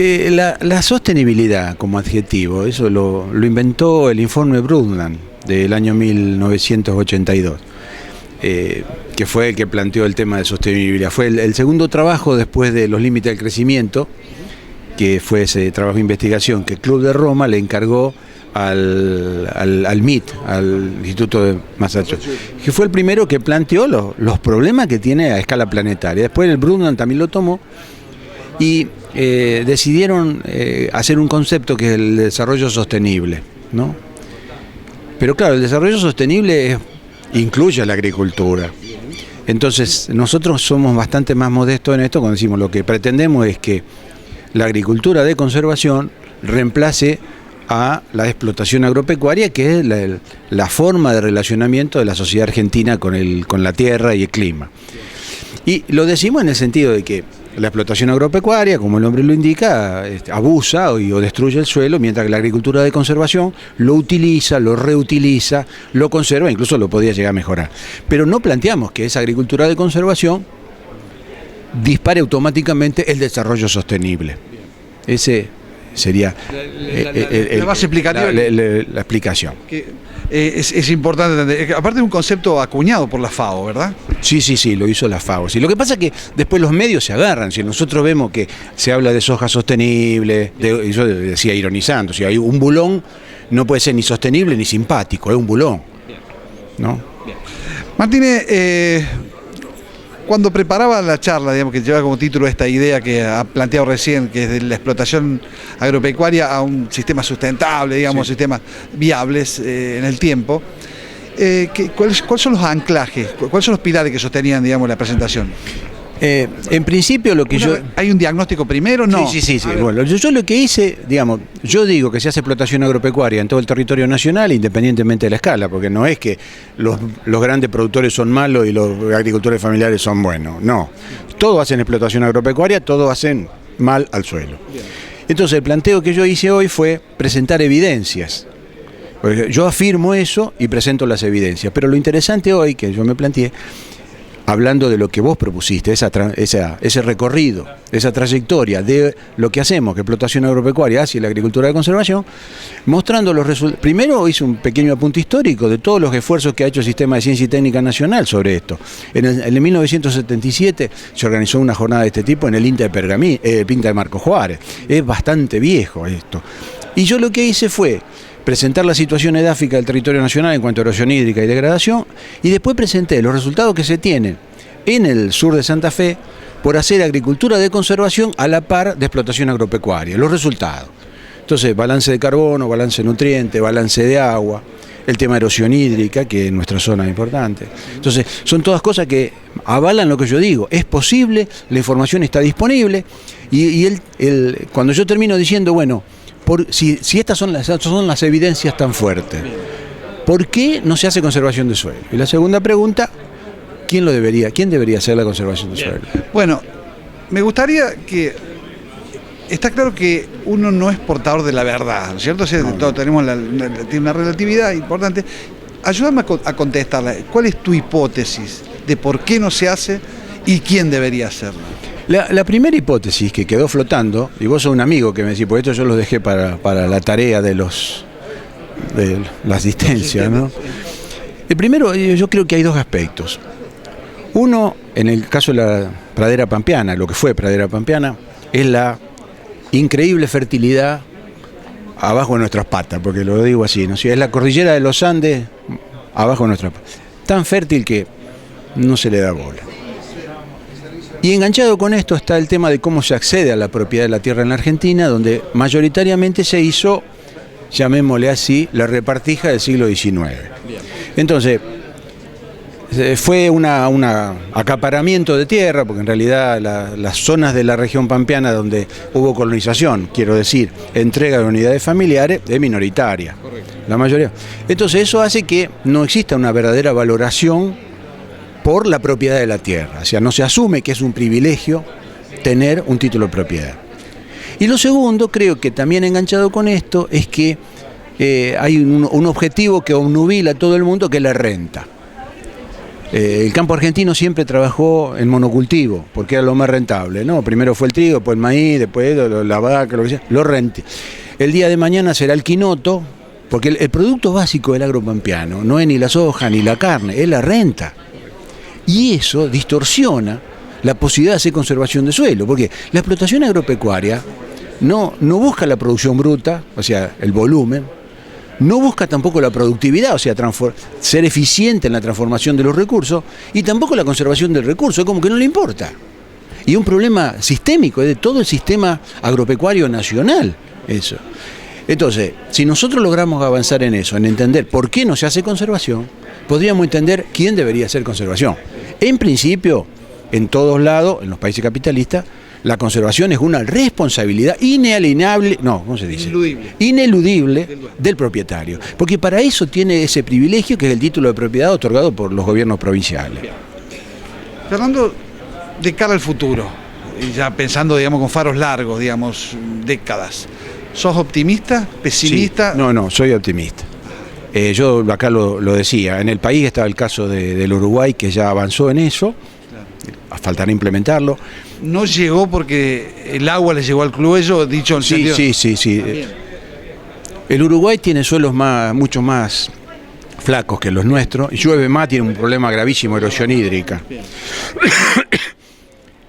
La sostenibilidad como adjetivo, eso lo inventó el informe Brundtland del año 1982, que fue el que planteó el tema de sostenibilidad. Fue el segundo trabajo después de los límites del crecimiento, que fue ese trabajo de investigación que el Club de Roma le encargó al MIT, al Instituto de Massachusetts, que fue el primero que planteó los problemas que tiene a escala planetaria. Después el Brundtland también lo tomó y decidieron hacer un concepto que es el desarrollo sostenible, ¿no? Pero claro, el desarrollo sostenible incluye la agricultura. Entonces nosotros somos bastante más modestos en esto cuando decimos lo que pretendemos es que la agricultura de conservación reemplace a la explotación agropecuaria, que es la forma de relacionamiento de la sociedad argentina con la tierra y el clima. Y lo decimos en el sentido de que la explotación agropecuaria, como el nombre lo indica, abusa o destruye el suelo, mientras que la agricultura de conservación lo utiliza, lo reutiliza, lo conserva, incluso lo podría llegar a mejorar. Pero no planteamos que esa agricultura de conservación dispare automáticamente el desarrollo sostenible. Ese sería la base explicativa. La explicación. Es importante entender. Aparte de un concepto acuñado por la FAO, ¿verdad? Sí, lo hizo la FAO. Sí, lo que pasa es que después los medios se agarran. Si nosotros vemos que se habla de soja sostenible, yo decía ironizando, si hay un bulón, no puede ser ni sostenible ni simpático, es un bulón, ¿no? Martínez, cuando preparaba la charla, digamos, que lleva como título esta idea que ha planteado recién, que es de la explotación agropecuaria a un sistema sustentable, digamos, sí, sistemas viables en el tiempo, ¿cuáles son los anclajes, cuáles son los pilares que sostenían, digamos, la presentación? En principio lo que ¿Hay un diagnóstico primero? No. Sí. Bueno, yo lo que hice, digamos, yo digo que se hace explotación agropecuaria en todo el territorio nacional, independientemente de la escala, porque no es que los grandes productores son malos y los agricultores familiares son buenos, no. Todos hacen explotación agropecuaria, todos hacen mal al suelo. Entonces el planteo que yo hice hoy fue presentar evidencias. Porque yo afirmo eso y presento las evidencias, pero lo interesante hoy que yo me planteé, hablando de lo que vos propusiste, ese recorrido, esa trayectoria de lo que hacemos, que explotación agropecuaria hacia la agricultura de conservación, mostrando los resultados. Primero hice un pequeño apunte histórico de todos los esfuerzos que ha hecho el Sistema de Ciencia y Técnica Nacional sobre esto. En 1977 se organizó una jornada de este tipo en el INTA de Pergamí, INTA de Marcos Juárez. Es bastante viejo esto. Y yo lo que hice fue presentar la situación edáfica del territorio nacional en cuanto a erosión hídrica y degradación, y después presenté los resultados que se tienen en el sur de Santa Fe por hacer agricultura de conservación a la par de explotación agropecuaria, los resultados. Entonces, balance de carbono, balance de nutrientes, balance de agua, el tema de erosión hídrica, que en nuestra zona es importante. Entonces, son todas cosas que avalan lo que yo digo. Es posible, la información está disponible, y cuando yo termino diciendo, bueno, si estas son las evidencias tan fuertes, ¿por qué no se hace conservación de suelo? Y la segunda pregunta, ¿quién debería hacer la conservación de suelo? Bueno, me gustaría que... Está claro que uno no es portador de la verdad, ¿no es cierto? O sea, todos tenemos tiene una relatividad importante. Ayúdame a contestarla. ¿Cuál es tu hipótesis de por qué no se hace y quién debería hacerlo? La primera hipótesis que quedó flotando, y vos sos un amigo que me decís, porque esto yo lo dejé para la tarea de la asistencia, ¿no? El primero, yo creo que hay dos aspectos. Uno, en el caso de la pradera pampeana, lo que fue pradera pampeana, es la increíble fertilidad abajo de nuestras patas, porque lo digo así, ¿no? Es la cordillera de los Andes abajo de nuestras patas. Tan fértil que no se le da bola. Y enganchado con esto está el tema de cómo se accede a la propiedad de la tierra en la Argentina, donde mayoritariamente se hizo, llamémosle así, la repartija del siglo XIX. Entonces, fue un acaparamiento de tierra, porque en realidad las zonas de la región pampeana donde hubo colonización, quiero decir, entrega de unidades familiares, es minoritaria, la mayoría. Entonces eso hace que no exista una verdadera valoración por la propiedad de la tierra, o sea, no se asume que es un privilegio tener un título de propiedad. Y lo segundo, creo que también enganchado con esto, es que hay un objetivo que obnubila a todo el mundo, que es la renta. El campo argentino siempre trabajó en monocultivo, porque era lo más rentable, ¿no? Primero fue el trigo, después el maíz, después la vaca, lo que sea. El día de mañana será el quinoto, porque el producto básico del agropampeano no es ni la soja ni la carne, es la renta. Y eso distorsiona la posibilidad de hacer conservación de suelo, porque la explotación agropecuaria no busca la producción bruta, o sea, el volumen, no busca tampoco la productividad, o sea, ser eficiente en la transformación de los recursos, y tampoco la conservación del recurso, es como que no le importa. Y es un problema sistémico, es de todo el sistema agropecuario nacional, eso. Entonces, si nosotros logramos avanzar en eso, en entender por qué no se hace conservación, podríamos entender quién debería hacer conservación. En principio, en todos lados, en los países capitalistas, la conservación es una responsabilidad inalienable, no, ¿cómo se dice? Ineludible del propietario. Porque para eso tiene ese privilegio que es el título de propiedad otorgado por los gobiernos provinciales. Fernando, de cara al futuro, y ya pensando, digamos, con faros largos, digamos, décadas, ¿sos optimista, pesimista? Sí, no, soy optimista. Yo acá lo decía, en el país está el caso del Uruguay, que ya avanzó en eso, faltará implementarlo. No llegó porque el agua le llegó al cuello, dicho en sentido. Sí. El Uruguay tiene suelos mucho más flacos que los nuestros, llueve más, tiene un problema gravísimo de erosión hídrica.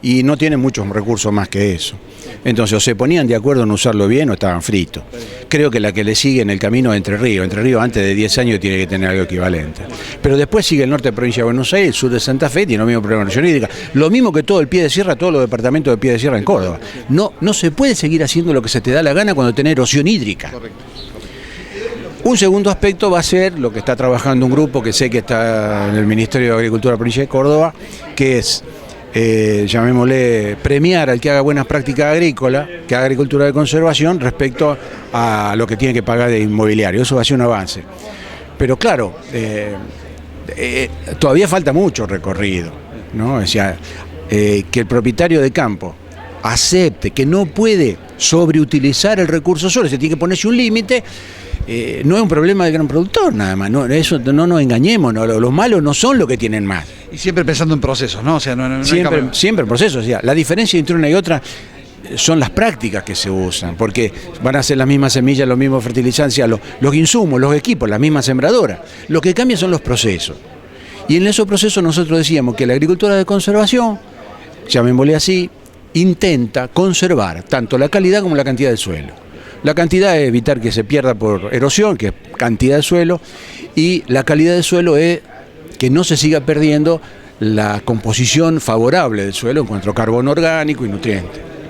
Y no tiene muchos recursos más que eso. Entonces, o se ponían de acuerdo en usarlo bien o estaban fritos. Creo que la que le sigue en el camino es Entre Ríos. Entre Ríos antes de 10 años tiene que tener algo equivalente. Pero después sigue el norte de la provincia de Buenos Aires, el sur de Santa Fe, tiene lo mismo problema de erosión hídrica. Lo mismo que todo el pie de sierra, todos los departamentos de pie de sierra en Córdoba. No se puede seguir haciendo lo que se te da la gana cuando tenés erosión hídrica. Un segundo aspecto va a ser lo que está trabajando un grupo que sé que está en el Ministerio de Agricultura de la provincia de Córdoba, que es llamémosle, premiar al que haga buenas prácticas agrícolas, que haga agricultura de conservación respecto a lo que tiene que pagar de inmobiliario. Eso va a ser un avance. Pero claro, todavía falta mucho recorrido, ¿no? O sea, que el propietario de campo acepte que no puede sobreutilizar el recurso solo, se tiene que ponerse un límite. No es un problema del gran productor nada más, no, eso no nos engañemos, no, los malos no son los que tienen más. Y siempre pensando en procesos, ¿no? O sea, siempre en procesos, o sea, la diferencia entre una y otra son las prácticas que se usan, porque van a ser las mismas semillas, los mismos fertilizantes, los insumos, los equipos, las mismas sembradoras. Lo que cambia son los procesos. Y en esos procesos nosotros decíamos que la agricultura de conservación, llamémosle así, intenta conservar tanto la calidad como la cantidad del suelo. La cantidad es evitar que se pierda por erosión, que es cantidad de suelo, y la calidad del suelo es que no se siga perdiendo la composición favorable del suelo en cuanto a carbono orgánico y nutrientes.